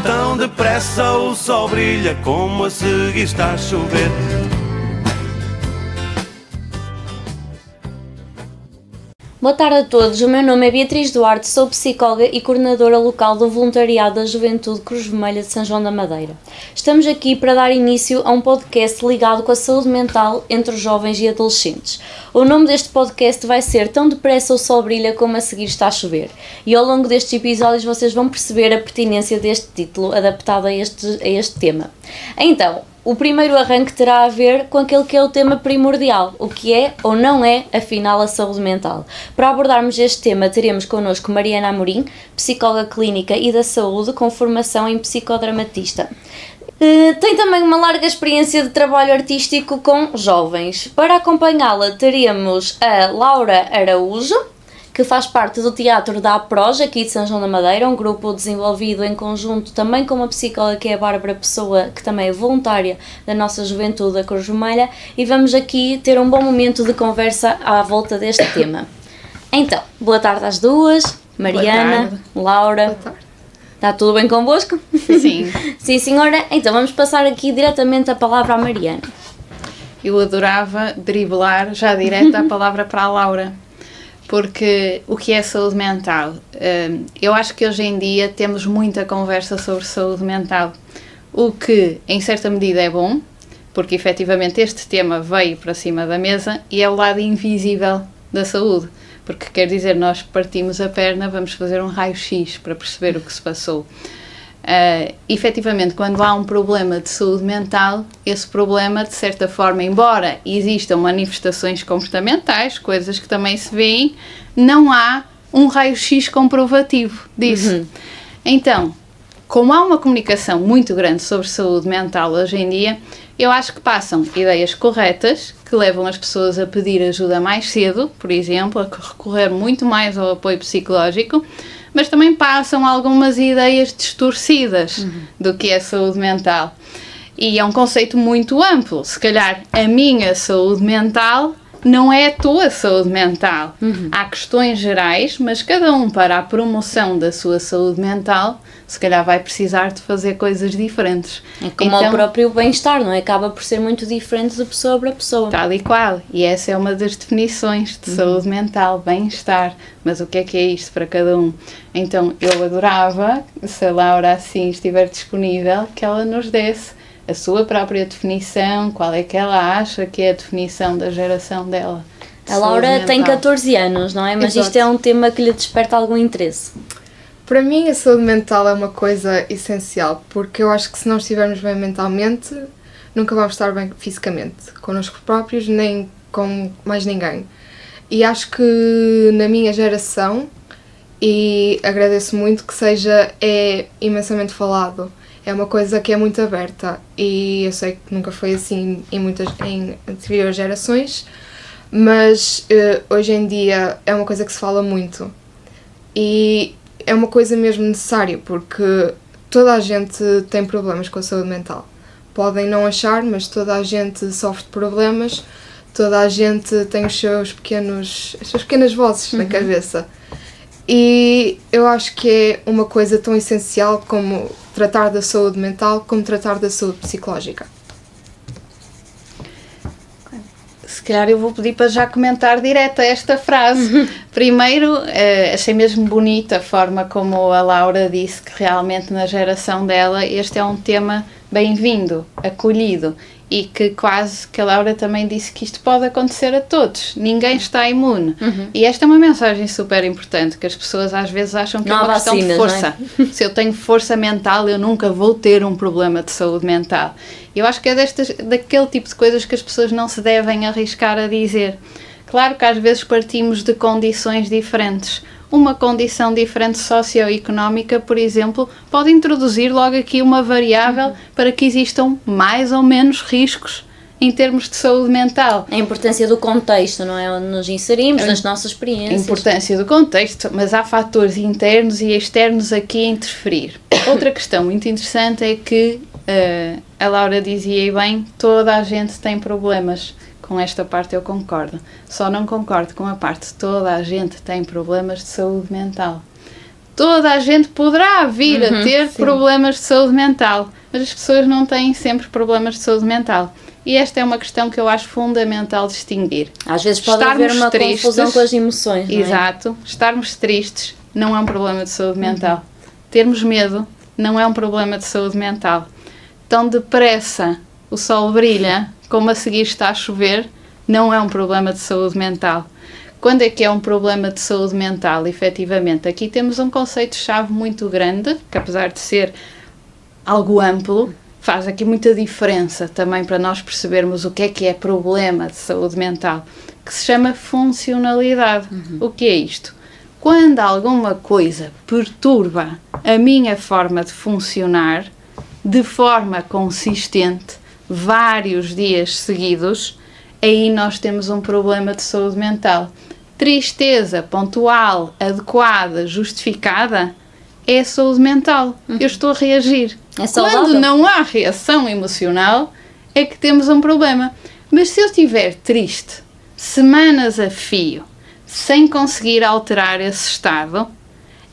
Tão depressa o sol brilha como a seguir está a chover. Boa tarde a todos, o meu nome é Beatriz Duarte, sou psicóloga e coordenadora local do voluntariado da Juventude Cruz Vermelha de São João da Madeira. Estamos aqui para dar início a um podcast ligado com a saúde mental entre os jovens e adolescentes. O nome deste podcast vai ser Tão Depressa o Sol Brilha como a seguir está a chover. E ao longo destes episódios vocês vão perceber a pertinência deste título adaptado a este tema. Então, o primeiro arranque terá a ver com aquele que é o tema primordial, o que é ou não é, afinal, a saúde mental. Para abordarmos este tema, teremos connosco Mariana Amorim, psicóloga clínica e da saúde, com formação em psicodramatista. Tem também uma larga experiência de trabalho artístico com jovens. Para acompanhá-la, teremos a Laura Araújo, que faz parte do Teatro da APROJ, aqui de São João da Madeira, um grupo desenvolvido em conjunto também com uma psicóloga que é a Bárbara Pessoa, que também é voluntária da nossa Juventude da Cruz Vermelha, e vamos aqui ter um bom momento de conversa à volta deste tema. Então, boa tarde às duas, Mariana, Laura. Boa tarde. Está tudo bem convosco? Sim. Sim, senhora. Então vamos passar aqui diretamente a palavra à Mariana. Eu adorava driblar já direto a palavra para a Laura. Porque o que é saúde mental? Eu acho que hoje em dia temos muita conversa sobre saúde mental, o que em certa medida é bom, porque efetivamente este tema veio para cima da mesa e é o lado invisível da saúde, porque quer dizer, nós partimos a perna, vamos fazer um raio-x para perceber o que se passou. Efetivamente, quando há um problema de saúde mental, esse problema, de certa forma, embora existam manifestações comportamentais, coisas que também se veem, não há um raio-x comprovativo disso. Então, como há uma comunicação muito grande sobre saúde mental hoje em dia, eu acho que passam ideias corretas, que levam as pessoas a pedir ajuda mais cedo, por exemplo, a recorrer muito mais ao apoio psicológico, mas também passam algumas ideias distorcidas do que é saúde mental. E é um conceito muito amplo. Se calhar a minha saúde mental não é a tua saúde mental. Há questões gerais, mas cada um, para a promoção da sua saúde mental, se calhar vai precisar de fazer coisas diferentes. É como então, o próprio bem-estar, não é? Acaba por ser muito diferente de pessoa para pessoa. Tal e qual. E essa é uma das definições de saúde mental, bem-estar. Mas o que é isto para cada um? Então, eu adorava, se a Laura assim estiver disponível, que ela nos desse a sua própria definição, qual é que ela acha que é a definição da geração dela. A Laura tem 14 anos, não é? Mas exato. Isto é um tema que lhe desperta algum interesse. Para mim, a saúde mental é uma coisa essencial, porque eu acho que se não estivermos bem mentalmente, nunca vamos estar bem fisicamente, connosco próprios, nem com mais ninguém. E acho que na minha geração, e agradeço muito que é imensamente falado, é uma coisa que é muito aberta, e eu sei que nunca foi assim em anteriores gerações, mas hoje em dia é uma coisa que se fala muito. E é uma coisa mesmo necessária, porque toda a gente tem problemas com a saúde mental. Podem não achar, mas toda a gente sofre de problemas, toda a gente tem as suas pequenas vozes na cabeça. E eu acho que é uma coisa tão essencial como tratar da saúde mental, como tratar da saúde psicológica. Se calhar eu vou pedir para já comentar direto esta frase. Primeiro, achei mesmo bonita a forma como a Laura disse que realmente na geração dela este é um tema bem-vindo, acolhido, e que quase que a Laura também disse que isto pode acontecer a todos, ninguém está imune. E esta é uma mensagem super importante, que as pessoas às vezes acham que é uma questão de força. Se eu tenho força mental, eu nunca vou ter um problema de saúde mental. Eu acho que é daquele tipo de coisas que as pessoas não se devem arriscar a dizer. Claro que às vezes partimos de condições diferentes. Uma condição diferente socioeconómica, por exemplo, pode introduzir logo aqui uma variável para que existam mais ou menos riscos em termos de saúde mental. A importância do contexto, não é? Onde nos inserimos, das nossas experiências. A importância do contexto, mas há fatores internos e externos aqui a interferir. Outra questão muito interessante é que, a Laura dizia e bem, toda a gente tem problemas. Com esta parte eu concordo. Só não concordo com a parte de toda a gente tem problemas de saúde mental. Toda a gente poderá vir a ter problemas de saúde mental, mas as pessoas não têm sempre problemas de saúde mental. E esta é uma questão que eu acho fundamental distinguir. Às vezes pode haver uma confusão com as emoções, não é? Exato. Estarmos tristes não é um problema de saúde mental. Termos medo não é um problema de saúde mental. Tão depressa o sol brilha, como a seguir está a chover, não é um problema de saúde mental. Quando é que é um problema de saúde mental, efetivamente? Aqui temos um conceito-chave muito grande, que apesar de ser algo amplo, faz aqui muita diferença também para nós percebermos o que é problema de saúde mental, que se chama funcionalidade. O que é isto? Quando alguma coisa perturba a minha forma de funcionar de forma consistente, vários dias seguidos, aí nós temos um problema de saúde mental. Tristeza pontual, adequada, justificada, é saúde mental. Eu estou a reagir. É saudável. Quando não há reação emocional, é que temos um problema. Mas se eu estiver triste, semanas a fio, sem conseguir alterar esse estado,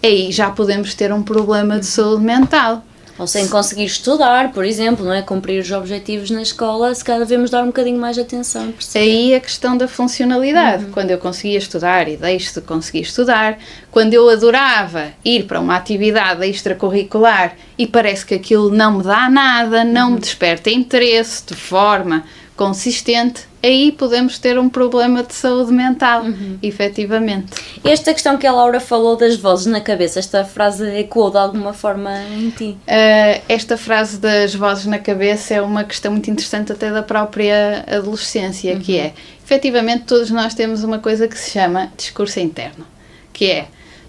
aí já podemos ter um problema de saúde mental. Ou sem conseguir estudar, por exemplo, não é? Cumprir os objetivos na escola, se calhar devemos dar um bocadinho mais de atenção. Aí a questão da funcionalidade. Quando eu conseguia estudar e deixo de conseguir estudar, quando eu adorava ir para uma atividade extracurricular e parece que aquilo não me dá nada, não me desperta interesse de forma consistente, aí podemos ter um problema de saúde mental, efetivamente. Esta questão que a Laura falou das vozes na cabeça, esta frase ecoou de alguma forma em ti? Esta frase das vozes na cabeça é uma questão muito interessante até da própria adolescência, que é, efetivamente, todos nós temos uma coisa que se chama discurso interno, que é,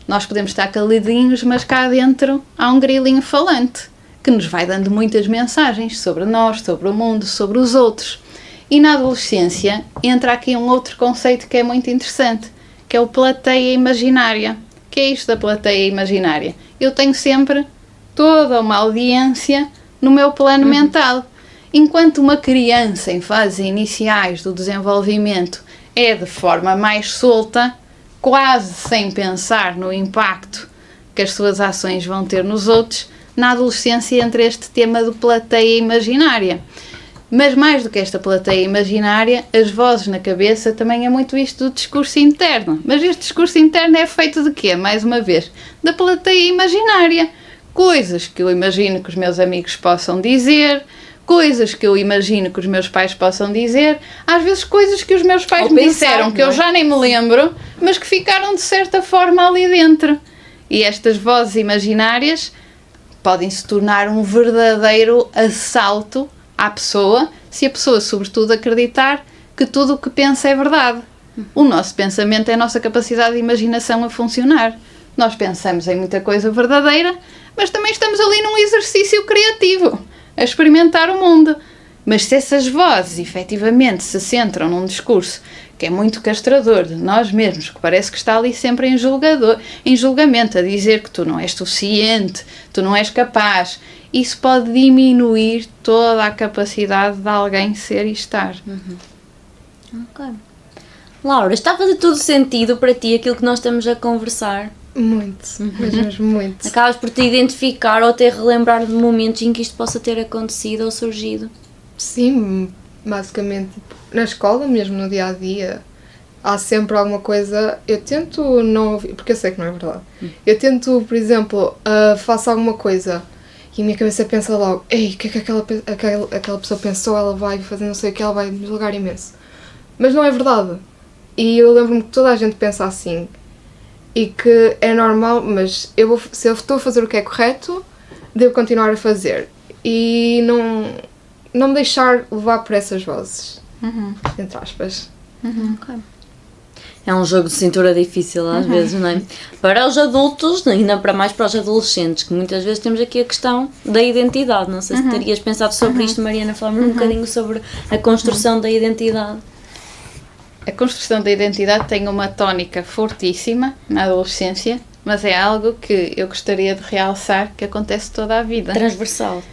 nós podemos estar caladinhos, mas cá dentro há um grilinho falante, que nos vai dando muitas mensagens sobre nós, sobre o mundo, sobre os outros. E na adolescência entra aqui um outro conceito que é muito interessante, que é o plateia imaginária. O que é isto da plateia imaginária? Eu tenho sempre toda uma audiência no meu plano mental. Enquanto uma criança em fases iniciais do desenvolvimento é de forma mais solta, quase sem pensar no impacto que as suas ações vão ter nos outros, na adolescência entra este tema de plateia imaginária. Mas mais do que esta plateia imaginária, as vozes na cabeça também é muito isto do discurso interno. Mas este discurso interno é feito de quê? Mais uma vez, da plateia imaginária. Coisas que eu imagino que os meus amigos possam dizer, coisas que eu imagino que os meus pais possam dizer, às vezes coisas que os meus pais me disseram, que eu já nem me lembro, mas que ficaram de certa forma ali dentro. E estas vozes imaginárias podem se tornar um verdadeiro assalto à pessoa, se a pessoa sobretudo acreditar que tudo o que pensa é verdade. O nosso pensamento é a nossa capacidade de imaginação a funcionar. Nós pensamos em muita coisa verdadeira, mas também estamos ali num exercício criativo, a experimentar o mundo. Mas se essas vozes efetivamente se centram num discurso que é muito castrador de nós mesmos, que parece que está ali sempre em julgamento, a dizer que tu não és suficiente, tu não és capaz, isso pode diminuir toda a capacidade de alguém ser e estar. Ok. Laura, está a fazer todo sentido para ti aquilo que nós estamos a conversar? Muito, mas mesmo muito. Acabas por te identificar ou até relembrar de momentos em que isto possa ter acontecido ou surgido? Sim, basicamente, na escola, mesmo no dia-a-dia, há sempre alguma coisa, eu tento não ouvir, porque eu sei que não é verdade, eu tento, por exemplo, faço alguma coisa e a minha cabeça pensa logo, ei, o que é que aquela pessoa pensou, ela vai fazer não sei o que, ela vai me julgar imenso. Mas não é verdade. E eu lembro-me que toda a gente pensa assim, e que é normal, mas se eu estou a fazer o que é correto, devo continuar a fazer. E não me deixar levar por essas vozes, entre aspas. Ok. É um jogo de cintura difícil às vezes, não é? Para os adultos, ainda para mais para os adolescentes, que muitas vezes temos aqui a questão da identidade. Não sei se terias pensado sobre isto, Mariana, falar-me um bocadinho sobre a construção da identidade. A construção da identidade tem uma tónica fortíssima na adolescência, mas é algo que eu gostaria de realçar que acontece toda a vida. Transversal.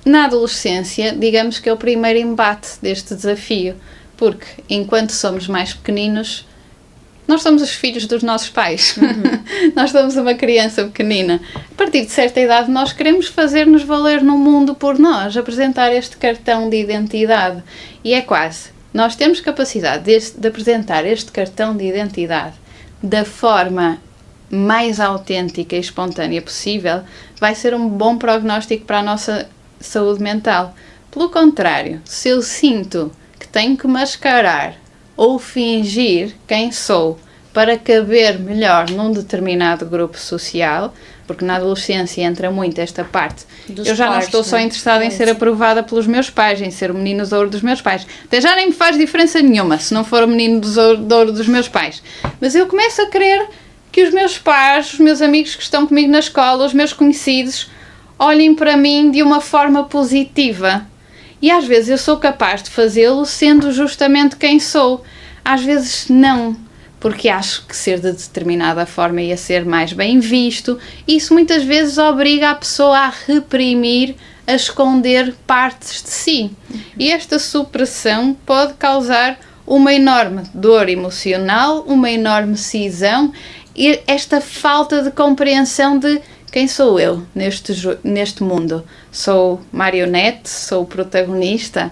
Na adolescência, digamos que é o primeiro embate deste desafio, porque enquanto somos mais pequeninos, Nós somos os filhos dos nossos pais. Nós somos uma criança pequenina. A partir de certa idade, nós queremos fazer-nos valer no mundo por nós, apresentar este cartão de identidade. E é quase. Nós temos capacidade de apresentar este cartão de identidade da forma mais autêntica e espontânea possível, vai ser um bom prognóstico para a nossa saúde mental. Pelo contrário, se eu sinto que tenho que mascarar ou fingir quem sou para caber melhor num determinado grupo social, porque na adolescência entra muito esta parte. Eu já não estou só interessada em ser aprovada pelos meus pais, em ser o menino de ouro dos meus pais. Até já nem me faz diferença nenhuma se não for o menino de ouro dos meus pais. Mas eu começo a querer que os meus pais, os meus amigos que estão comigo na escola, os meus conhecidos, olhem para mim de uma forma positiva. E às vezes eu sou capaz de fazê-lo sendo justamente quem sou. Às vezes não, porque acho que ser de determinada forma ia ser mais bem visto. Isso muitas vezes obriga a pessoa a reprimir, a esconder partes de si. E esta supressão pode causar uma enorme dor emocional, uma enorme cisão e esta falta de compreensão de quem sou eu neste mundo. Sou marionete, sou protagonista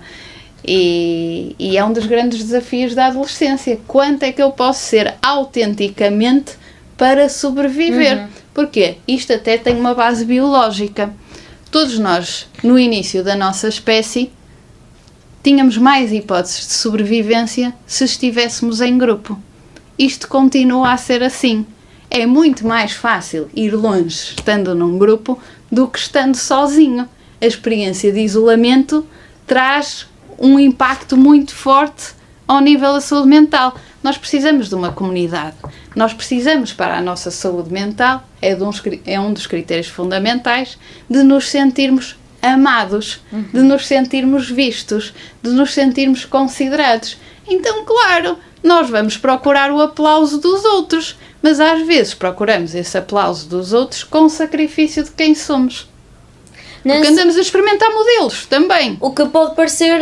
e é um dos grandes desafios da adolescência. Quanto é que eu posso ser autenticamente para sobreviver? Porque isto até tem uma base biológica. Todos nós, no início da nossa espécie, tínhamos mais hipóteses de sobrevivência se estivéssemos em grupo. Isto continua a ser assim. É muito mais fácil ir longe estando num grupo do que estando sozinho. A experiência de isolamento traz um impacto muito forte ao nível da saúde mental. Nós precisamos de uma comunidade. Nós precisamos, para a nossa saúde mental, é um dos critérios fundamentais, de nos sentirmos amados, de nos sentirmos vistos, de nos sentirmos considerados. Então, claro, nós vamos procurar o aplauso dos outros, mas às vezes procuramos esse aplauso dos outros com o sacrifício de quem somos. Porque andamos a experimentar modelos também. O que pode parecer,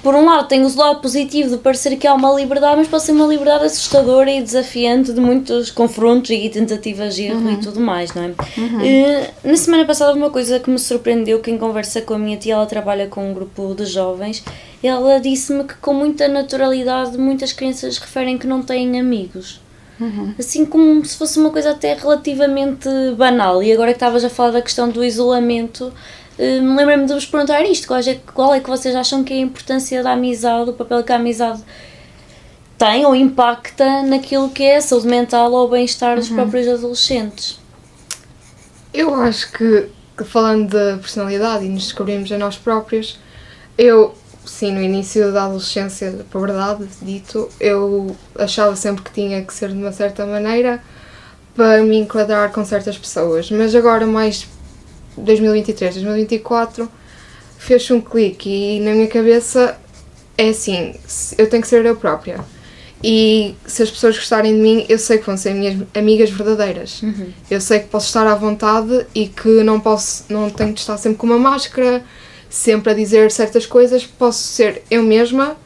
por um lado, tem o lado positivo de parecer que há uma liberdade, mas pode ser uma liberdade assustadora e desafiante de muitos confrontos e tentativas de erro e tudo mais, não é? Na semana passada, uma coisa que me surpreendeu, que em conversa com a minha tia, ela trabalha com um grupo de jovens, ela disse-me que com muita naturalidade muitas crianças referem que não têm amigos. Assim como se fosse uma coisa até relativamente banal. E agora que estavas a falar da questão do isolamento, me lembrei-me de vos perguntar isto. Qual é que vocês acham que é a importância da amizade, o papel que a amizade tem ou impacta naquilo que é a saúde mental ou o bem-estar dos próprios adolescentes? Eu acho que falando de personalidade e nos descobrimos a nós próprios, eu... Sim, no início da adolescência, da puberdade, dito, eu achava sempre que tinha que ser de uma certa maneira para me enquadrar com certas pessoas. Mas agora, mais 2023, 2024, fez um clique e na minha cabeça é assim, eu tenho que ser eu própria. E se as pessoas gostarem de mim, eu sei que vão ser minhas amigas verdadeiras. Eu sei que posso estar à vontade e que não tenho de estar sempre com uma máscara, sempre a dizer certas coisas. Posso ser eu mesma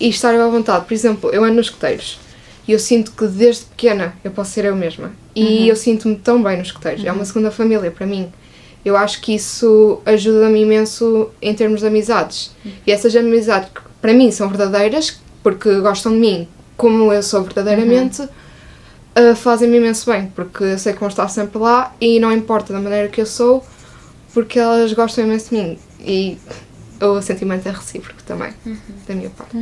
e estar à vontade. Por exemplo, eu ando nos escuteiros e eu sinto que desde pequena eu posso ser eu mesma. E eu sinto-me tão bem nos escuteiros. É uma segunda família para mim. Eu acho que isso ajuda-me imenso em termos de amizades. E essas amizades, que para mim são verdadeiras, porque gostam de mim como eu sou verdadeiramente, fazem-me imenso bem. Porque eu sei que vão estar sempre lá e não importa da maneira que eu sou, porque elas gostam imenso de mim. E o sentimento é recíproco também, da minha parte.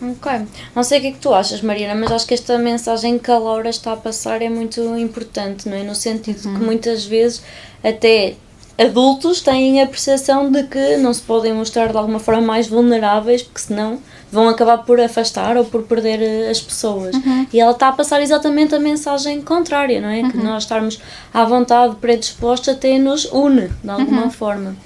Ok. Não sei o que é que tu achas, Mariana, mas acho que esta mensagem que a Laura está a passar é muito importante, não é? No sentido de que muitas vezes até adultos têm a percepção de que não se podem mostrar de alguma forma mais vulneráveis, porque senão vão acabar por afastar ou por perder as pessoas. E ela está a passar exatamente a mensagem contrária, não é? Que nós estarmos à vontade, predispostos, até nos une, de alguma forma.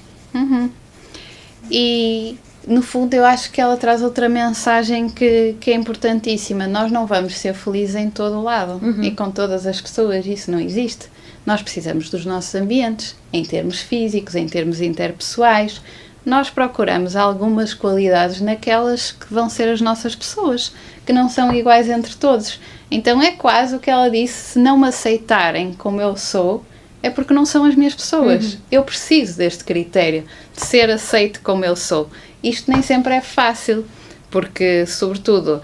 E no fundo eu acho que ela traz outra mensagem que é importantíssima. Nós não vamos ser felizes em todo o lado e com todas as pessoas, isso não existe. Nós precisamos dos nossos ambientes, em termos físicos, em termos interpessoais. Nós procuramos algumas qualidades naquelas que vão ser as nossas pessoas, que não são iguais entre todos. Então é quase o que ela disse: se não me aceitarem como eu sou, é porque não são as minhas pessoas. Eu preciso deste critério, de ser aceito como eu sou. Isto nem sempre é fácil, porque, sobretudo,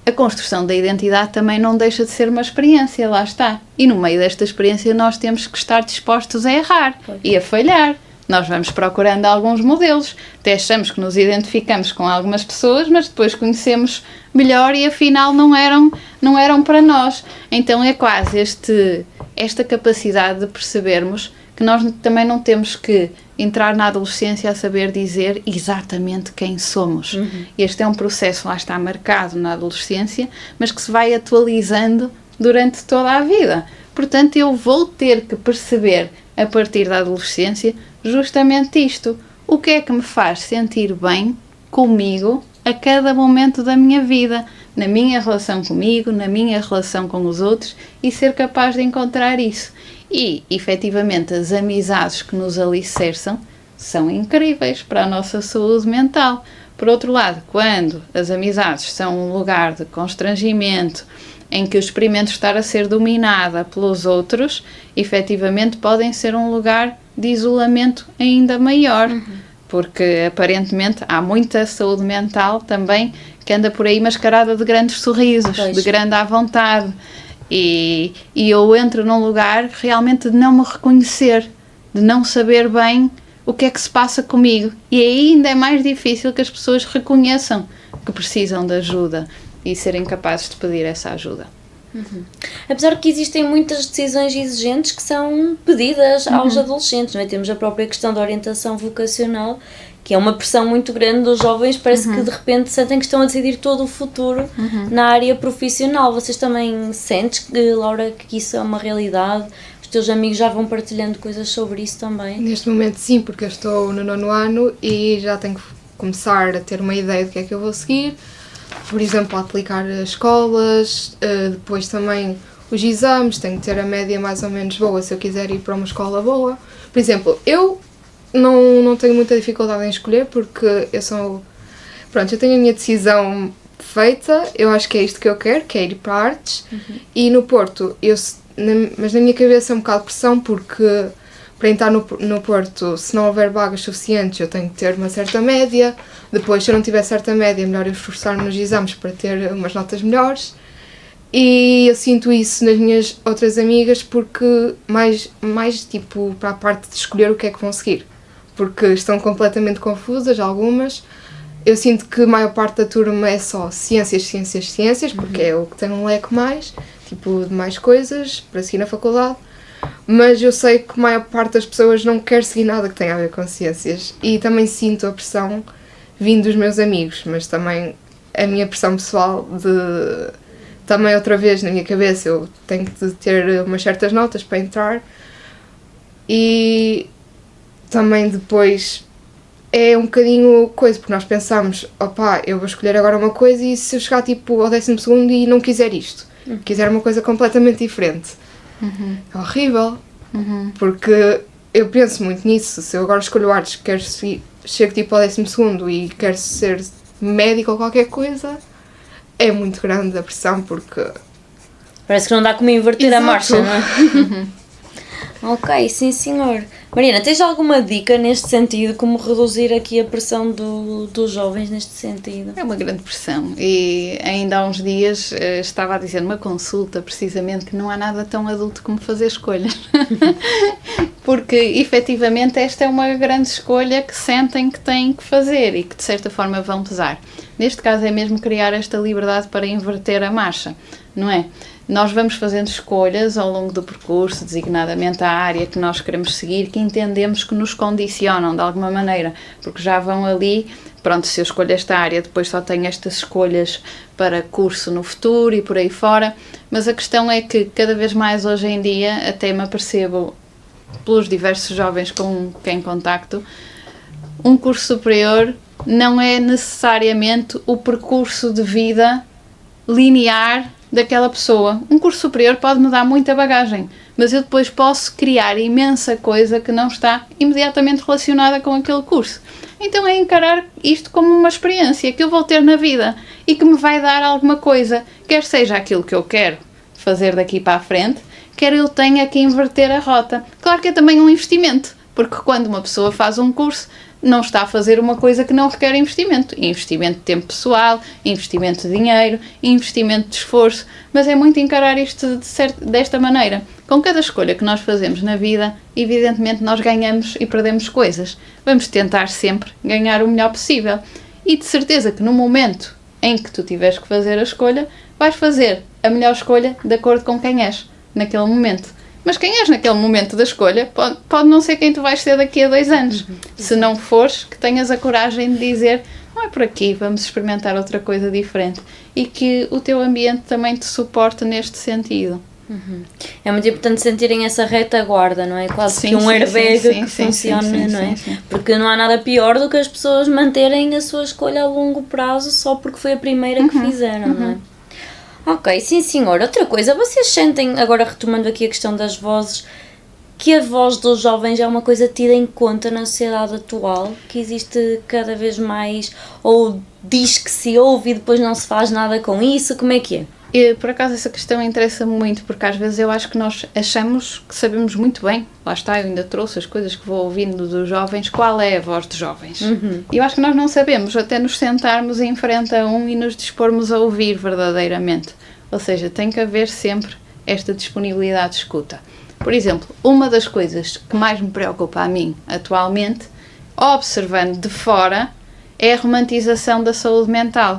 a construção da identidade também não deixa de ser uma experiência, lá está. E no meio desta experiência nós temos que estar dispostos a errar e a falhar. Nós vamos procurando alguns modelos, até achamos que nos identificamos com algumas pessoas, mas depois conhecemos melhor e afinal não eram para nós. Então é quase esta capacidade de percebermos que nós também não temos que entrar na adolescência a saber dizer exatamente quem somos. Este é um processo, lá está, marcado na adolescência, mas que se vai atualizando durante toda a vida. Portanto, eu vou ter que perceber, a partir da adolescência, justamente isto. O que é que me faz sentir bem comigo a cada momento da minha vida, na minha relação comigo, na minha relação com os outros, e ser capaz de encontrar isso. E, efetivamente, as amizades que nos alicerçam são incríveis para a nossa saúde mental. Por outro lado, quando as amizades são um lugar de constrangimento, em que eu experimento estar a ser dominada pelos outros, efetivamente podem ser um lugar de isolamento ainda maior, porque aparentemente há muita saúde mental também que anda por aí mascarada de grandes sorrisos, de grande à vontade. E eu entro num lugar realmente de não me reconhecer, de não saber bem o que é que se passa comigo. E ainda é mais difícil que as pessoas reconheçam que precisam de ajuda e serem capazes de pedir essa ajuda. Apesar que existem muitas decisões exigentes que são pedidas aos adolescentes, não é? Temos a própria questão da orientação vocacional, que é uma pressão muito grande dos jovens, parece que de repente sentem que estão a decidir todo o futuro na área profissional. Vocês também sentem, Laura, que isso é uma realidade? Os teus amigos já vão partilhando coisas sobre isso também? Neste momento sim, porque eu estou no 9º ano e já tenho que começar a ter uma ideia do que é que eu vou seguir. Por exemplo, aplicar as escolas, depois também os exames, tenho que ter a média mais ou menos boa se eu quiser ir para uma escola boa. Por exemplo, eu não tenho muita dificuldade em escolher porque eu tenho a minha decisão feita, eu acho que é isto que eu quero, que é ir para artes. E no Porto, mas na minha cabeça é um bocado de pressão porque para entrar no Porto, se não houver vagas suficientes, eu tenho que ter uma certa média. Depois, se eu não tiver certa média, é melhor eu esforçar-me nos exames para ter umas notas melhores. E eu sinto isso nas minhas outras amigas porque mais tipo para a parte de escolher o que é que vão seguir. Porque estão completamente confusas, algumas. Eu sinto que a maior parte da turma é só ciências, porque é o que tem um leque mais, tipo, de mais coisas para seguir na faculdade. Mas eu sei que a maior parte das pessoas não quer seguir nada que tenha a ver com ciências. E também sinto a pressão vindo dos meus amigos, mas também a minha pressão pessoal de... Também outra vez na minha cabeça eu tenho de ter umas certas notas para entrar. E também depois é um bocadinho coisa, porque nós pensamos, eu vou escolher agora uma coisa e se eu chegar tipo ao 12º e não quiser isto, quiser uma coisa completamente diferente, é horrível, porque eu penso muito nisso. Se eu agora escolho artes, chego tipo ao 12º e quero ser médico ou qualquer coisa, é muito grande a pressão porque... Parece que não dá como inverter Exato. a marcha, não é? Ok, sim senhor. Mariana, tens alguma dica neste sentido, como reduzir aqui a pressão dos jovens neste sentido? É uma grande pressão e ainda há uns dias estava a dizer numa consulta precisamente que não há nada tão adulto como fazer escolhas. Porque efetivamente esta é uma grande escolha que sentem que têm que fazer e que de certa forma vão pesar. Neste caso é mesmo criar esta liberdade para inverter a marcha, não é? Nós vamos fazendo escolhas ao longo do percurso, designadamente a área que nós queremos seguir, que entendemos que nos condicionam de alguma maneira, porque já vão ali, pronto, se eu escolho esta área, depois só tenho estas escolhas para curso no futuro e por aí fora, mas a questão é que cada vez mais hoje em dia, até me apercebo pelos diversos jovens com quem contacto, um curso superior não é necessariamente o percurso de vida linear daquela pessoa. Um curso superior pode-me dar muita bagagem, mas eu depois posso criar imensa coisa que não está imediatamente relacionada com aquele curso. então é encarar isto como uma experiência que eu vou ter na vida e que me vai dar alguma coisa, quer seja aquilo que eu quero fazer daqui para a frente, quer eu tenha que inverter a rota. Claro que é também um investimento, porque quando uma pessoa faz um curso, não está a fazer uma coisa que não requer investimento. Investimento de tempo pessoal, investimento de dinheiro, investimento de esforço, mas é muito encarar isto desta maneira. Com cada escolha que nós fazemos na vida, evidentemente nós ganhamos e perdemos coisas. Vamos tentar sempre ganhar o melhor possível. E de certeza que no momento em que tu tiveres que fazer a escolha, vais fazer a melhor escolha de acordo com quem és naquele momento. Mas quem és naquele momento da escolha pode não ser quem tu vais ser daqui a 2 anos. Se não fores, que tenhas a coragem de dizer não é por aqui, vamos experimentar outra coisa diferente. E que o teu ambiente também te suporte neste sentido. É muito importante sentirem essa retaguarda, não é? Quase que um airbag que funciona, não é? Porque não há nada pior do que as pessoas manterem a sua escolha a longo prazo só porque foi a primeira que fizeram, não é? Ok, sim senhor. Outra coisa, vocês sentem, agora retomando aqui a questão das vozes, que a voz dos jovens é uma coisa tida em conta na sociedade atual, que existe cada vez mais, ou diz que se ouve e depois não se faz nada com isso, como é que é? E, por acaso, essa questão interessa-me muito, porque às vezes eu acho que nós achamos que sabemos muito bem, lá está, eu ainda trouxe as coisas que vou ouvindo dos jovens, qual é a voz dos jovens. E eu acho que nós não sabemos, até nos sentarmos em frente a um e nos dispormos a ouvir verdadeiramente. Ou seja, tem que haver sempre esta disponibilidade de escuta. Por exemplo, uma das coisas que mais me preocupa a mim atualmente, observando de fora, é a romantização da saúde mental.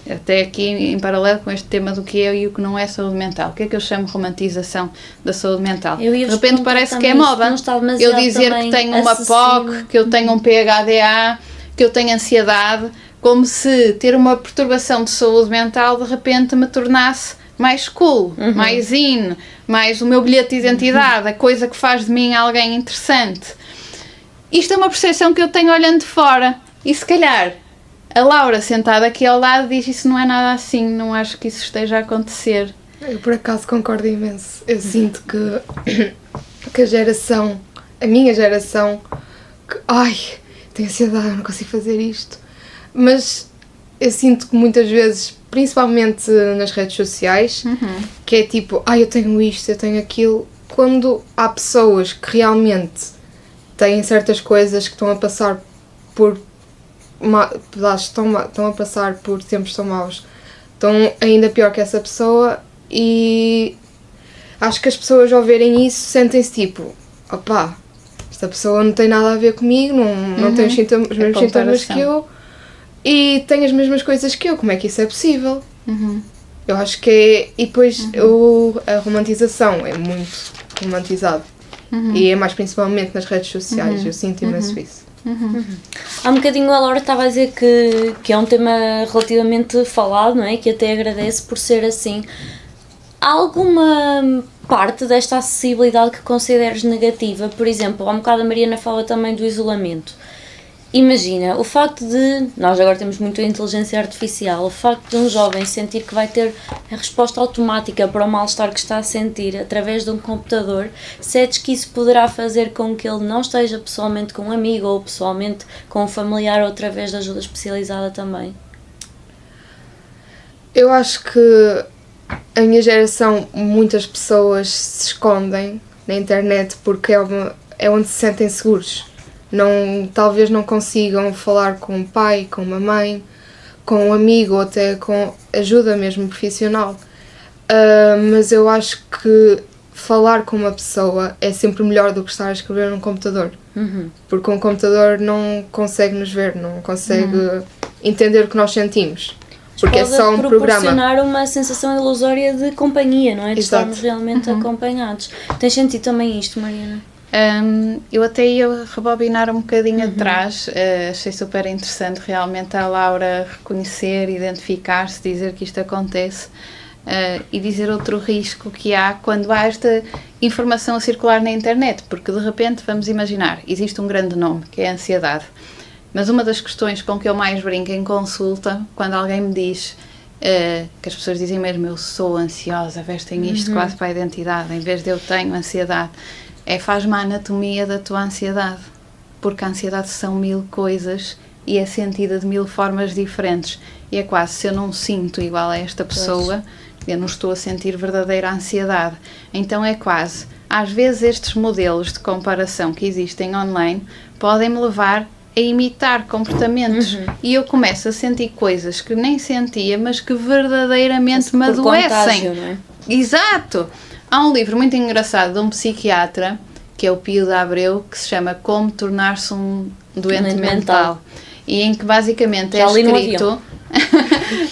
Até aqui em paralelo com este tema do que é e o que não é saúde mental. O que é que eu chamo de romantização da saúde mental? De repente parece que é moda. Eu dizer que tenho uma POC, que eu tenho um PHDA, que eu tenho ansiedade, como se ter uma perturbação de saúde mental de repente me tornasse mais cool, mais in, mais o meu bilhete de identidade, a coisa que faz de mim alguém interessante. Isto é uma percepção que eu tenho olhando de fora. E se calhar a Laura sentada aqui ao lado diz isso não é nada assim, não acho que isso esteja a acontecer. Eu por acaso concordo imenso. Eu sinto que a minha geração, tenho ansiedade, não consigo fazer isto. Mas eu sinto que muitas vezes, principalmente nas redes sociais, que é tipo, eu tenho isto, eu tenho aquilo, quando há pessoas que realmente têm certas coisas que estão a passar por estão a passar por tempos tão maus, estão ainda pior que essa pessoa, e acho que as pessoas ao verem isso sentem-se tipo, esta pessoa não tem nada a ver comigo, não tem os mesmos sintomas que eu e tem as mesmas coisas que eu, como é que isso é possível? Eu acho que é, e depois a romantização é muito romantizado e é mais principalmente nas redes sociais, eu sinto imenso isso. Há um bocadinho a Laura estava a dizer que é um tema relativamente falado, não é? Que até agradece por ser assim. Há alguma parte desta acessibilidade que consideres negativa? Por exemplo, há um bocado a Mariana fala também do isolamento. Imagina, o facto de, nós agora temos muito a inteligência artificial, o facto de um jovem sentir que vai ter a resposta automática para o mal-estar que está a sentir através de um computador, sentes que isso poderá fazer com que ele não esteja pessoalmente com um amigo ou pessoalmente com um familiar ou através de ajuda especializada também? Eu acho que a minha geração, muitas pessoas se escondem na internet porque é onde se sentem seguros. Talvez não consigam falar com o pai, com uma mãe, com um amigo ou até com ajuda mesmo profissional. Mas eu acho que falar com uma pessoa é sempre melhor do que estar a escrever num computador. Porque um computador não consegue nos ver, não consegue entender o que nós sentimos. Porque é só um programa. Pode proporcionar uma sensação ilusória de companhia, não é? De estarmos realmente acompanhados. Tens sentido também isto, Mariana? Eu até ia rebobinar um bocadinho atrás, achei super interessante realmente a Laura reconhecer, identificar-se, dizer que isto acontece e dizer outro risco que há quando há esta informação a circular na internet, porque de repente vamos imaginar, existe um grande nome que é a ansiedade, mas uma das questões com que eu mais brinco em consulta, quando alguém me diz que as pessoas dizem mesmo eu sou ansiosa, vestem isto quase para a identidade, em vez de eu tenho ansiedade, faz-me a anatomia da tua ansiedade. porque a ansiedade são 1000 coisas e é sentida de 1000 formas diferentes. E é quase, se eu não sinto igual a esta pessoa, eu não estou a sentir verdadeira ansiedade. Então é quase, às vezes estes modelos de comparação que existem online podem-me levar a imitar comportamentos e eu começo a sentir coisas que nem sentia, mas que verdadeiramente me adoecem. Contágio, não é? Exato! Há um livro muito engraçado de um psiquiatra, que é o Pio de Abreu, que se chama Como Tornar-se um Doente Mental. E em que basicamente é escrito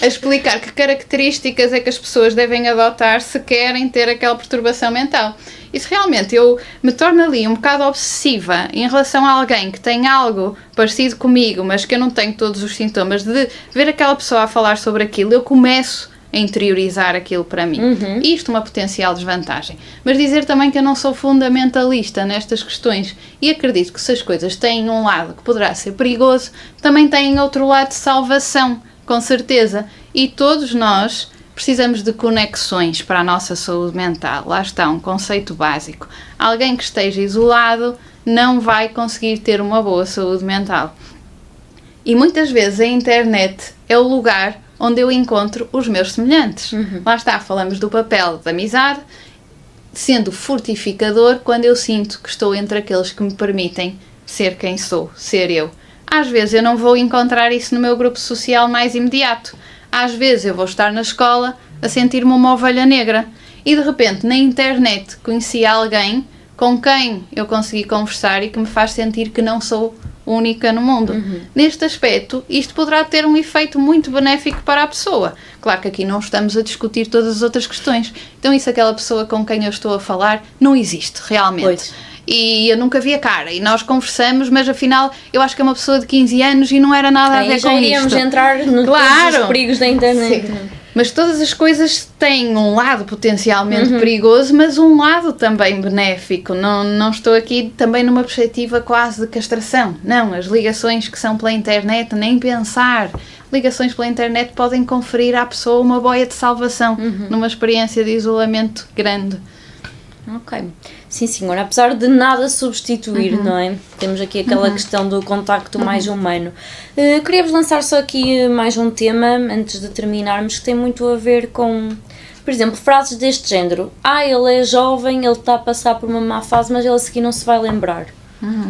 a explicar que características é que as pessoas devem adotar se querem ter aquela perturbação mental. E se realmente eu me torno ali um bocado obsessiva em relação a alguém que tem algo parecido comigo, mas que eu não tenho todos os sintomas, de ver aquela pessoa a falar sobre aquilo, eu começo a interiorizar aquilo para mim. Isto é uma potencial desvantagem. Mas dizer também que eu não sou fundamentalista nestas questões e acredito que se as coisas têm um lado que poderá ser perigoso, também têm outro lado de salvação, com certeza. E todos nós precisamos de conexões para a nossa saúde mental. Lá está, um conceito básico. Alguém que esteja isolado não vai conseguir ter uma boa saúde mental. E muitas vezes a internet é o lugar onde eu encontro os meus semelhantes. Lá está, falamos do papel da amizade, sendo fortificador quando eu sinto que estou entre aqueles que me permitem ser quem sou, ser eu. Às vezes eu não vou encontrar isso no meu grupo social mais imediato. Às vezes eu vou estar na escola a sentir-me uma ovelha negra e de repente na internet conheci alguém com quem eu consegui conversar e que me faz sentir que não sou única no mundo. Neste aspecto, isto poderá ter um efeito muito benéfico para a pessoa. Claro que aqui não estamos a discutir todas as outras questões. Então isso, aquela pessoa com quem eu estou a falar, não existe realmente. Pois. E eu nunca vi a cara, e nós conversamos, mas afinal eu acho que é uma pessoa de 15 anos e não era nada a ver já com iríamos isto. entrar no todos os perigos da internet. Mas todas as coisas têm um lado potencialmente perigoso, mas um lado também benéfico. Não estou aqui também numa perspectiva quase de castração. Não, as ligações que são pela internet, nem pensar. Ligações pela internet podem conferir à pessoa uma boia de salvação numa experiência de isolamento grande. Ok. Sim, senhora. Apesar de nada substituir, não é? Temos aqui aquela questão do contacto mais humano. Queríamos lançar só aqui mais um tema, antes de terminarmos, que tem muito a ver com, por exemplo, frases deste género. Ele é jovem, ele está a passar por uma má fase, mas ele a seguir não se vai lembrar.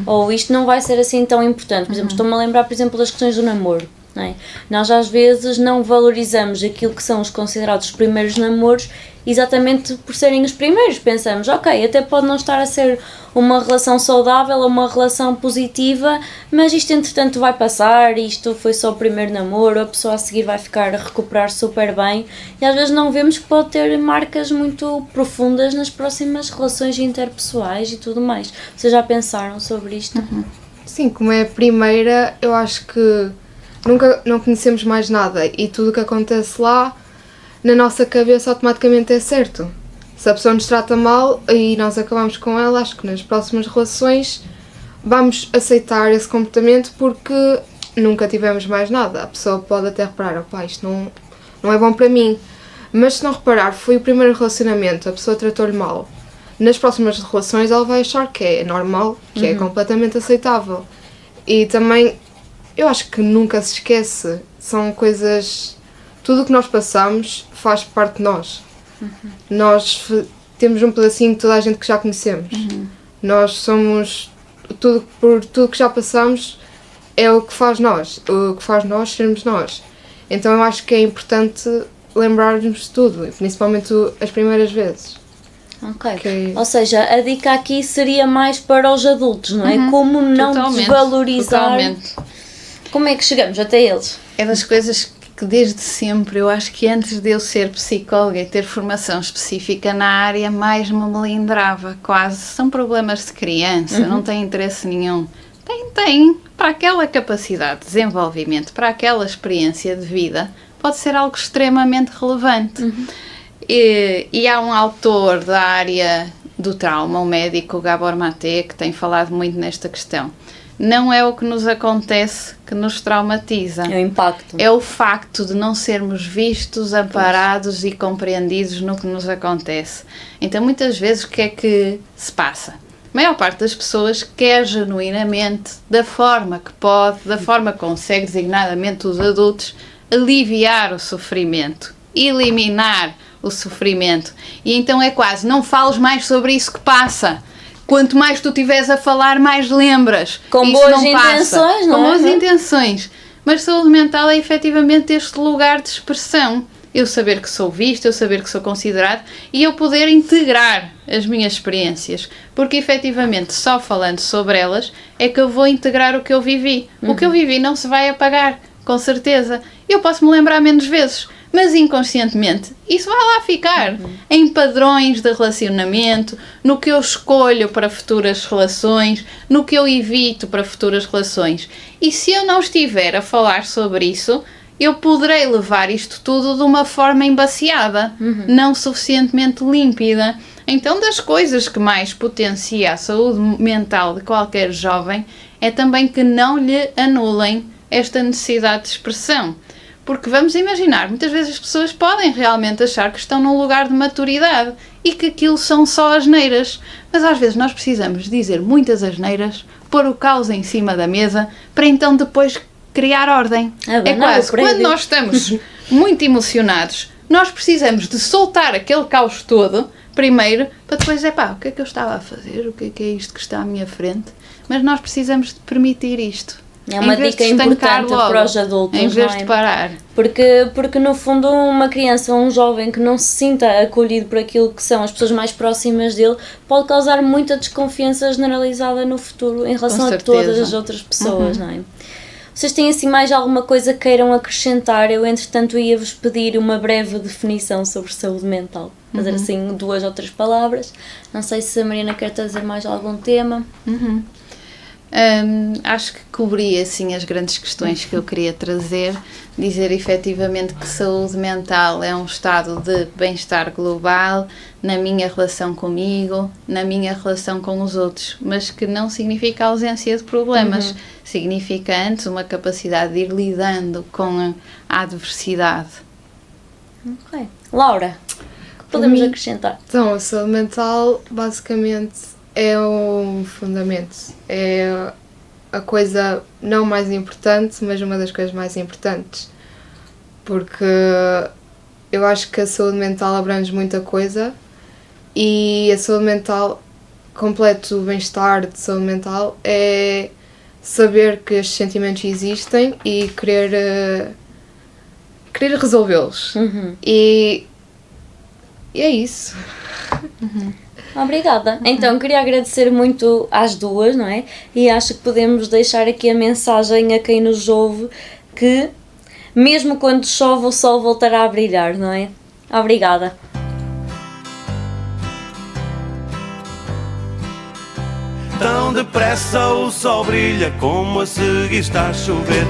Ou isto não vai ser assim tão importante. Por exemplo, estou-me a lembrar, por exemplo, das questões do namoro. Não é? Nós às vezes não valorizamos aquilo que são os considerados os primeiros namoros exatamente por serem os primeiros. Pensamos, ok, até pode não estar a ser uma relação saudável ou uma relação positiva, mas isto entretanto vai passar, isto foi só o primeiro namoro, a pessoa a seguir vai ficar a recuperar super bem e às vezes não vemos que pode ter marcas muito profundas nas próximas relações interpessoais e tudo mais. Vocês já pensaram sobre isto? Sim, como é a primeira, eu acho que não conhecemos mais nada e tudo o que acontece lá, na nossa cabeça automaticamente é certo. Se a pessoa nos trata mal e nós acabamos com ela, acho que nas próximas relações vamos aceitar esse comportamento porque nunca tivemos mais nada. A pessoa pode até reparar, opá, isto não é bom para mim. Mas se não reparar, foi o primeiro relacionamento, a pessoa tratou-lhe mal. Nas próximas relações ela vai achar que é normal, que é completamente aceitável. E também, eu acho que nunca se esquece, são coisas... Tudo o que nós passamos faz parte de nós. Nós temos um pedacinho de toda a gente que já conhecemos. Nós somos... Por tudo que já passamos é o que faz nós. O que faz nós sermos nós. Então eu acho que é importante lembrarmos de tudo. E principalmente as primeiras vezes. Ok. Ou seja, a dica aqui seria mais para os adultos, não é? Como não desvalorizar... Como é que chegamos até eles? É das coisas que desde sempre, eu acho que antes de eu ser psicóloga e ter formação específica na área, mais me melindrava quase. São problemas de criança, não tem interesse nenhum. Tem. Para aquela capacidade de desenvolvimento, para aquela experiência de vida, pode ser algo extremamente relevante. E há um autor da área do trauma, um médico, Gabor Maté, que tem falado muito nesta questão. Não é o que nos acontece que nos traumatiza. É o impacto. É o facto de não sermos vistos, amparados e compreendidos no que nos acontece. Então, muitas vezes, o que é que se passa? A maior parte das pessoas quer genuinamente, da forma que pode, da forma que consegue, designadamente os adultos, aliviar o sofrimento, eliminar o sofrimento. E então é quase, não fales mais sobre isso que passa. Quanto mais tu estiveres a falar, mais lembras. Com Isso boas não passa. intenções, não Com é? boas intenções. Mas saúde mental é efetivamente este lugar de expressão. Eu saber que sou visto, eu saber que sou considerado e eu poder integrar as minhas experiências. Porque efetivamente só falando sobre elas é que eu vou integrar o que eu vivi. O que eu vivi não se vai apagar, com certeza. Eu posso me lembrar menos vezes, mas inconscientemente isso vai lá ficar. Em padrões de relacionamento, no que eu escolho para futuras relações, no que eu evito para futuras relações. E se eu não estiver a falar sobre isso, eu poderei levar isto tudo de uma forma embaciada, não suficientemente límpida. Então, das coisas que mais potencia a saúde mental de qualquer jovem é também que não lhe anulem esta necessidade de expressão. Porque vamos imaginar, muitas vezes as pessoas podem realmente achar que estão num lugar de maturidade e que aquilo são só asneiras. Mas às vezes nós precisamos dizer muitas asneiras, pôr o caos em cima da mesa, para então depois criar ordem. É quase, quando nós estamos muito emocionados, nós precisamos de soltar aquele caos todo, primeiro, para depois, o que é que eu estava a fazer? O que é isto que está à minha frente? Mas nós precisamos de permitir isto. É uma dica importante logo, para os adultos, em vez de parar. Porque no fundo uma criança ou um jovem que não se sinta acolhido por aquilo que são as pessoas mais próximas dele pode causar muita desconfiança generalizada no futuro em relação a todas as outras pessoas, não é? Vocês têm assim mais alguma coisa que queiram acrescentar? Eu entretanto ia-vos pedir uma breve definição sobre saúde mental. Fazer assim 2 ou 3 palavras. Não sei se a Mariana quer trazer mais algum tema. Acho que cobri assim as grandes questões que eu queria trazer, dizer efetivamente que saúde mental é um estado de bem-estar global na minha relação comigo, na minha relação com os outros, mas que não significa ausência de problemas, significa antes uma capacidade de ir lidando com a adversidade. Ok. Laura, o que podemos acrescentar? Então, a saúde mental basicamente é um fundamento, é a coisa não mais importante, mas uma das coisas mais importantes, porque eu acho que a saúde mental abrange muita coisa e a saúde mental, completo bem-estar de saúde mental é saber que estes sentimentos existem e querer resolvê-los. E é isso. Obrigada. Então, queria agradecer muito às duas, não é? E acho que podemos deixar aqui a mensagem a quem nos ouve que, mesmo quando chove, o sol voltará a brilhar, não é? Obrigada. Tão depressa o sol brilha como a seguir está a chover.